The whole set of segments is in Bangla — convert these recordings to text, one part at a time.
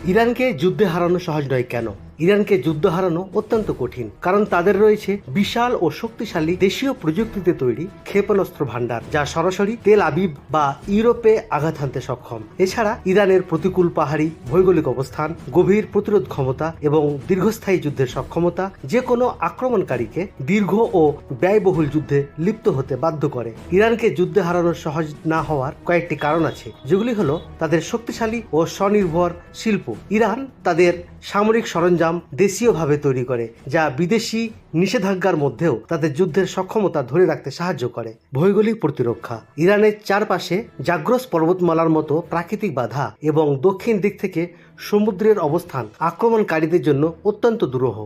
ইরানকে যুদ্ধে হারানো সহজ নয় কেন? ইরানকে যুদ্ধ হারানো অত্যন্ত কঠিন, কারণ তাদের রয়েছে বিশাল ও শক্তিশালী দেশীয় প্রযুক্তিতে তৈরি ক্ষেপণাস্ত্র ভান্ডার, যা সরাসরি তেল আবিব বা ইউরোপে আঘাত হানতে সক্ষম। এছাড়া ইরানের প্রতিকূল পাহাড়ি ভৌগোলিক অবস্থান, গভীর প্রতিরোধ ক্ষমতা এবং দীর্ঘস্থায়ী যুদ্ধের সক্ষমতা যে কোনো আক্রমণকারীকে দীর্ঘ ও ব্যয়বহুল যুদ্ধে লিপ্ত হতে বাধ্য করে। ইরানকে যুদ্ধে হারানো সহজ না হওয়ার কয়েকটি কারণ আছে, যেগুলি হলো তাদের শক্তিশালী ও স্বনির্ভর শিল্প। ইরান তাদের সামরিক সরঞ্জাম দেশীয়ভাবে তৈরি করে, যা বিদেশি নিষেধাজ্ঞার মধ্যেও তাদের যুদ্ধের সক্ষমতা ধরে রাখতে সাহায্য করে। ভৌগোলিক প্রতিরক্ষা: ইরানের চারপাশে জাগ্রস পর্বতমালার মতো প্রাকৃতিক বাধা এবং দক্ষিণ দিক থেকে সমুদ্রের অবস্থান আক্রমণকারীদের জন্য অত্যন্ত দুরূহ।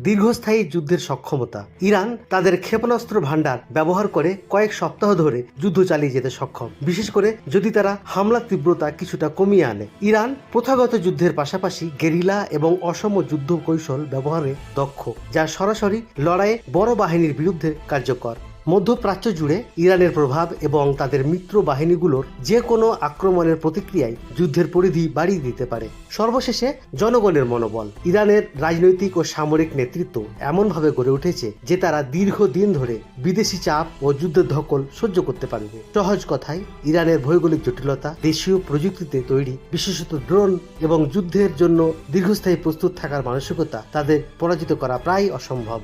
দীর্ঘস্থায়ী যুদ্ধের সক্ষমতা: ইরান তাদের ক্ষেপণাস্ত্র ভান্ডার ব্যবহার করে কয়েক সপ্তাহ ধরে যুদ্ধ চালিয়ে যেতে সক্ষম, বিশেষ করে যদি তারা হামলার তীব্রতা কিছুটা কমিয়ে আনে। ইরান প্রথাগত যুদ্ধের পাশাপাশি গেরিলা এবং অসম যুদ্ধ কৌশল ব্যবহারে দক্ষ, যা সরাসরি লড়াইয়ে বড় বাহিনীর বিরুদ্ধে কার্যকর। মধ্যপ্রাচ্য জুড়ে ইরানের প্রভাব এবং তাদের মিত্র বাহিনীগুলোর যে কোনো আক্রমণের প্রতিক্রিয়ায় যুদ্ধের পরিধি বাড়িয়ে দিতে পারে। সর্বশেষে জনগণের মনোবল: ইরানের রাজনৈতিক ও সামরিক নেতৃত্ব এমনভাবে গড়ে উঠেছে যে তারা দীর্ঘদিন ধরে বিদেশি চাপ ও যুদ্ধের ধকল সহ্য করতে পারবে। সহজ কথায়, ইরানের ভৌগোলিক জটিলতা, দেশীয় প্রযুক্তিতে তৈরি বিশেষত ড্রোন এবং যুদ্ধের জন্য দীর্ঘস্থায়ী প্রস্তুত থাকার মানসিকতা তাদের পরাজিত করা প্রায় অসম্ভব।